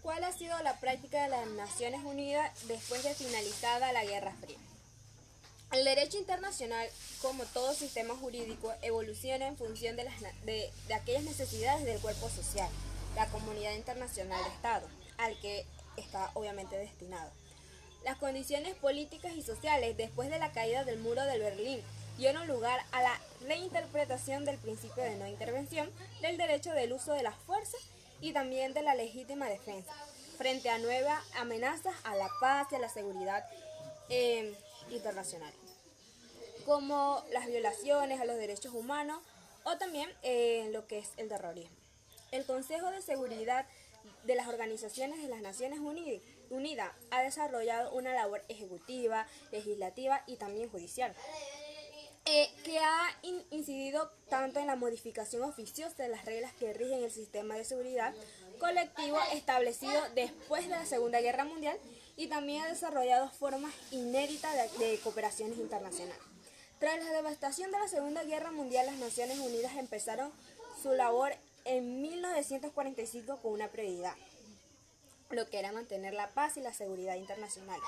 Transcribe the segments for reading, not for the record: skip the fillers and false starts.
¿Cuál ha sido la práctica de las Naciones Unidas después de finalizada la Guerra Fría? El derecho internacional, como todo sistema jurídico, evoluciona en función de aquellas necesidades del cuerpo social, la comunidad internacional de Estado, al que está obviamente destinado. Las condiciones políticas y sociales después de la caída del muro de Berlín dieron lugar a la reinterpretación del principio de no intervención, del derecho del uso de la fuerza y también de la legítima defensa, frente a nuevas amenazas a la paz y a la seguridad internacional, como las violaciones a los derechos humanos o también lo que es el terrorismo. El Consejo de Seguridad de las Organizaciones de las Naciones Unidas ha desarrollado una labor ejecutiva, legislativa y también judicial, que ha incidido tanto en la modificación oficiosa de las reglas que rigen el sistema de seguridad colectivo establecido después de la Segunda Guerra Mundial, y también ha desarrollado formas inéditas de cooperaciones internacionales. Tras la devastación de la Segunda Guerra Mundial, las Naciones Unidas empezaron su labor en 1945 con una prioridad, lo que era mantener la paz y la seguridad internacional.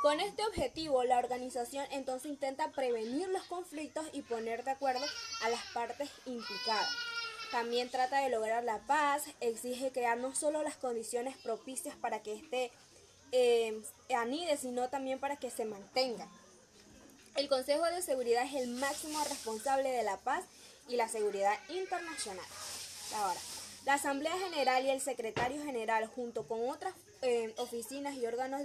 Con este objetivo, la organización entonces intenta prevenir los conflictos y poner de acuerdo a las partes implicadas. También trata de lograr la paz, exige crear no solo las condiciones propicias para que éste anide, sino también para que se mantenga. El Consejo de Seguridad es el máximo responsable de la paz y la seguridad internacional. Ahora, la Asamblea General y el Secretario General, junto con otras oficinas y órganos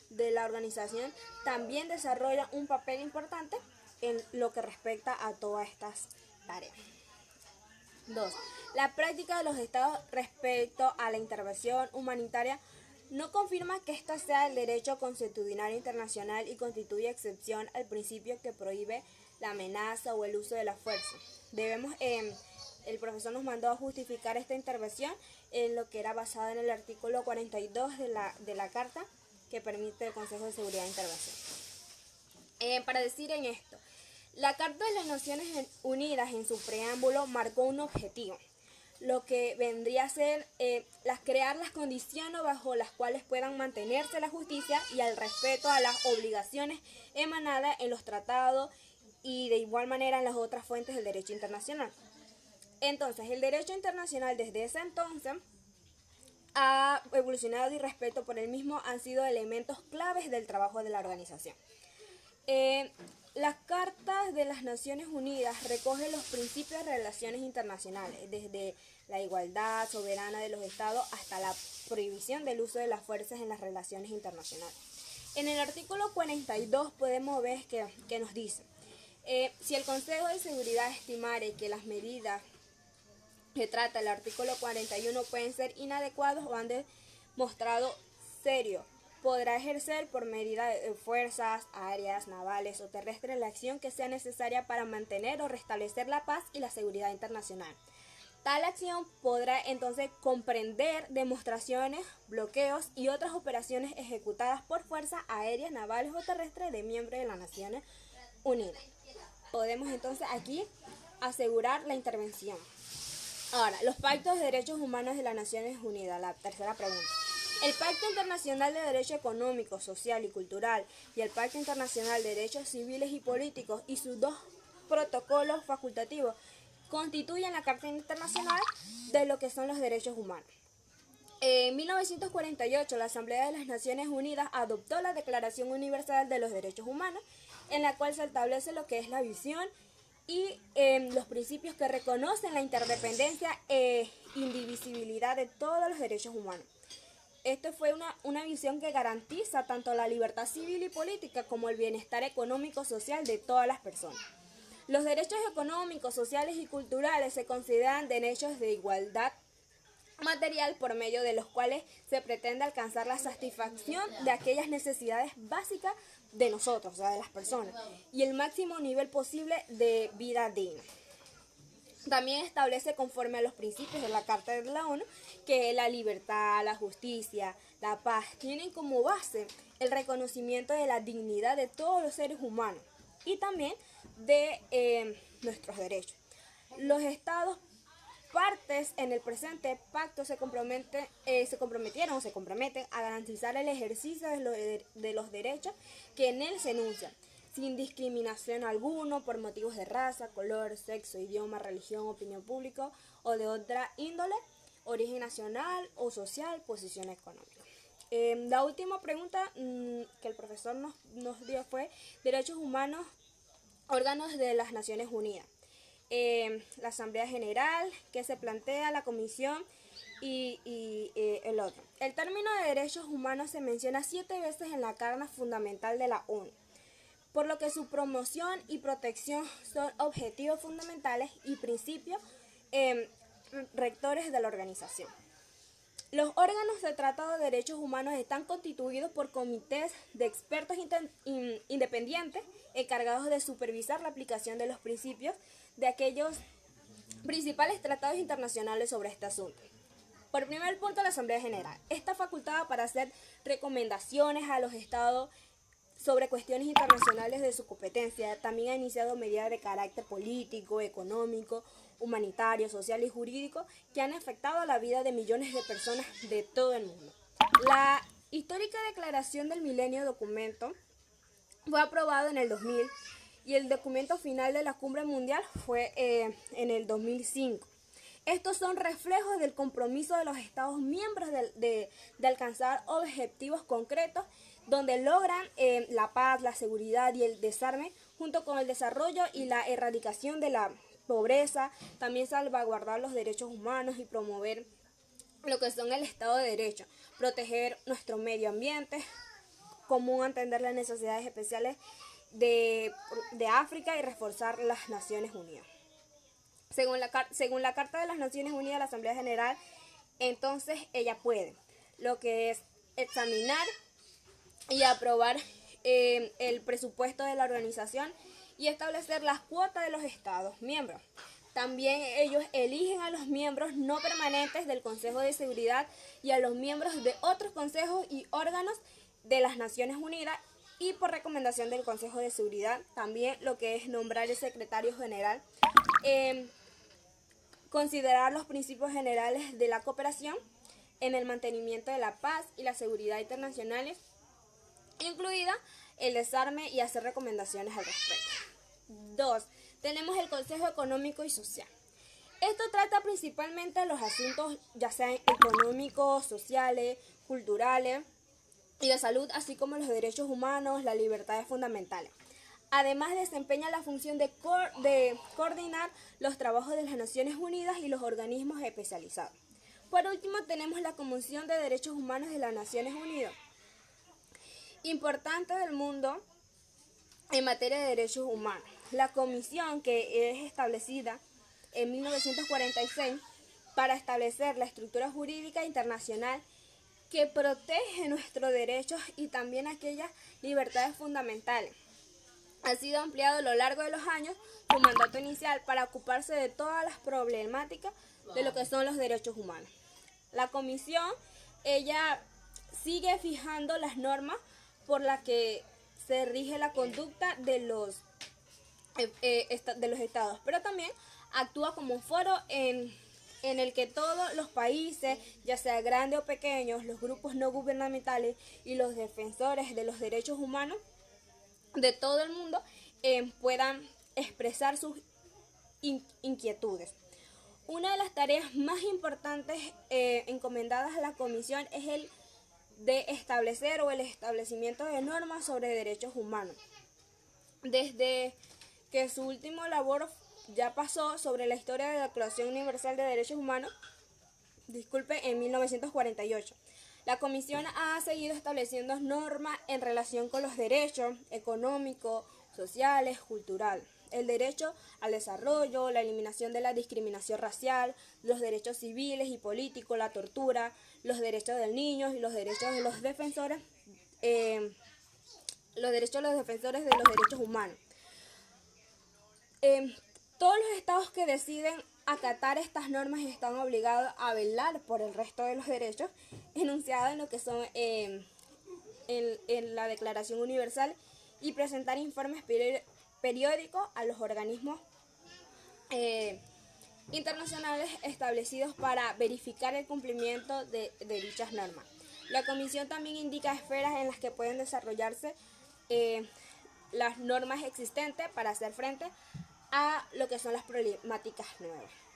de la organización, también desarrollan un papel importante en lo que respecta a todas estas tareas. 2. La práctica de los estados respecto a la intervención humanitaria no confirma que ésta sea el derecho consuetudinario internacional y constituye excepción al principio que prohíbe la amenaza o el uso de la fuerza. El profesor nos mandó a justificar esta intervención en lo que era basado en el artículo 42 de la Carta que permite el Consejo de Seguridad de Intervención. Para decir en esto, la Carta de las Naciones Unidas en su preámbulo marcó un objetivo, lo que vendría a ser crear las condiciones bajo las cuales puedan mantenerse la justicia y el respeto a las obligaciones emanadas en los tratados y de igual manera en las otras fuentes del derecho internacional. Entonces, el derecho internacional desde ese entonces ha evolucionado y respeto por el mismo han sido elementos claves del trabajo de la organización. Las cartas de las Naciones Unidas recogen los principios de relaciones internacionales, desde la igualdad soberana de los estados hasta la prohibición del uso de las fuerzas en las relaciones internacionales. En el artículo 42 podemos ver que nos dice, si el Consejo de Seguridad estimare que las medidas que trata el artículo 41 pueden ser inadecuados o han demostrado serio, podrá ejercer por medida de fuerzas aéreas, navales o terrestres la acción que sea necesaria para mantener o restablecer la paz y la seguridad internacional. Tal acción podrá entonces comprender demostraciones, bloqueos y otras operaciones ejecutadas por fuerzas aéreas, navales o terrestres de miembros de las Naciones Unidas. Podemos entonces aquí asegurar la intervención. Ahora, los pactos de derechos humanos de las Naciones Unidas, la tercera pregunta. El Pacto Internacional de Derecho Económico, Social y Cultural y el Pacto Internacional de Derechos Civiles y Políticos y sus dos protocolos facultativos constituyen la Carta Internacional de lo que son los derechos humanos. En 1948, la Asamblea de las Naciones Unidas adoptó la Declaración Universal de los Derechos Humanos, en la cual se establece lo que es la visión y los principios que reconocen la interdependencia e indivisibilidad de todos los derechos humanos. Esto fue una visión que garantiza tanto la libertad civil y política como el bienestar económico y social de todas las personas. Los derechos económicos, sociales y culturales se consideran derechos de igualdad material por medio de los cuales se pretende alcanzar la satisfacción de aquellas necesidades básicas de nosotros, o sea, de las personas, y el máximo nivel posible de vida digna. También establece conforme a los principios de la Carta de la ONU que la libertad, la justicia, la paz tienen como base el reconocimiento de la dignidad de todos los seres humanos y también de nuestros derechos. Los estados partes en el presente pacto se comprometen a garantizar el ejercicio de los derechos que en él se enuncian, sin discriminación alguno por motivos de raza, color, sexo, idioma, religión, opinión pública o de otra índole, origen nacional o social, posición económica. La última pregunta que el profesor nos dio fue derechos humanos, órganos de las Naciones Unidas. La Asamblea General, que se plantea, la Comisión y el otro. El término de derechos humanos se menciona 7 veces en la Carta Fundamental de la ONU, por lo que su promoción y protección son objetivos fundamentales y principios rectores de la organización. Los órganos de tratado de derechos humanos están constituidos por comités de expertos independientes encargados de supervisar la aplicación de los principios de aquellos principales tratados internacionales sobre este asunto. Por primer punto, la Asamblea General está facultada para hacer recomendaciones a los estados sobre cuestiones internacionales de su competencia. También ha iniciado medidas de carácter político, económico, humanitario, social y jurídico que han afectado la vida de millones de personas de todo el mundo. La histórica Declaración del Milenio documento fue aprobado en el 2000 y el documento final de la Cumbre Mundial fue en el 2005. Estos son reflejos del compromiso de los Estados miembros de alcanzar objetivos concretos donde logran la paz, la seguridad y el desarme, junto con el desarrollo y la erradicación de la pobreza, también salvaguardar los derechos humanos y promover lo que son el Estado de Derecho, proteger nuestro medio ambiente, común entender las necesidades especiales de África y reforzar las Naciones Unidas. Según la Carta de las Naciones Unidas, la Asamblea General, entonces ella puede lo que es examinar y aprobar el presupuesto de la organización y establecer las cuotas de los Estados miembros. También ellos eligen a los miembros no permanentes del Consejo de Seguridad y a los miembros de otros consejos y órganos de las Naciones Unidas, y por recomendación del Consejo de Seguridad también lo que es nombrar el secretario general, considerar los principios generales de la cooperación en el mantenimiento de la paz y la seguridad internacionales, incluida el desarme, y hacer recomendaciones al respecto. 2. Tenemos el Consejo Económico y Social. Esto trata principalmente de los asuntos ya sean económicos, sociales, culturales y de salud, así como los derechos humanos, las libertades fundamentales. Además, desempeña la función de coordinar los trabajos de las Naciones Unidas y los organismos especializados. Por último, tenemos la Comisión de Derechos Humanos de las Naciones Unidas, importante del mundo en materia de derechos humanos. La comisión, que es establecida en 1946 para establecer la estructura jurídica internacional que protege nuestros derechos y también aquellas libertades fundamentales. Ha sido ampliado a lo largo de los años su mandato inicial para ocuparse de todas las problemáticas de lo que son los derechos humanos. La comisión, ella sigue fijando las normas por las que se rige la conducta de los estados, pero también actúa como un foro en el que todos los países, ya sea grandes o pequeños, los grupos no gubernamentales y los defensores de los derechos humanos de todo el mundo puedan expresar sus inquietudes. Una de las tareas más importantes encomendadas a la comisión es el de establecer o el establecimiento de normas sobre derechos humanos. Desde que su último labor ya pasó sobre la historia de la Declaración Universal de Derechos Humanos, en 1948. La Comisión ha seguido estableciendo normas en relación con los derechos económicos, sociales, culturales, el derecho al desarrollo, la eliminación de la discriminación racial, los derechos civiles y políticos, la tortura, los derechos del niño y los derechos de los defensores, de los derechos humanos. Todos los estados que deciden acatar estas normas están obligados a velar por el resto de los derechos enunciados en lo que son en la Declaración Universal y presentar informes periódicos a los organismos internacionales establecidos para verificar el cumplimiento de dichas normas. La Comisión también indica esferas en las que pueden desarrollarse las normas existentes para hacer frente a lo que son las problemáticas nuevas.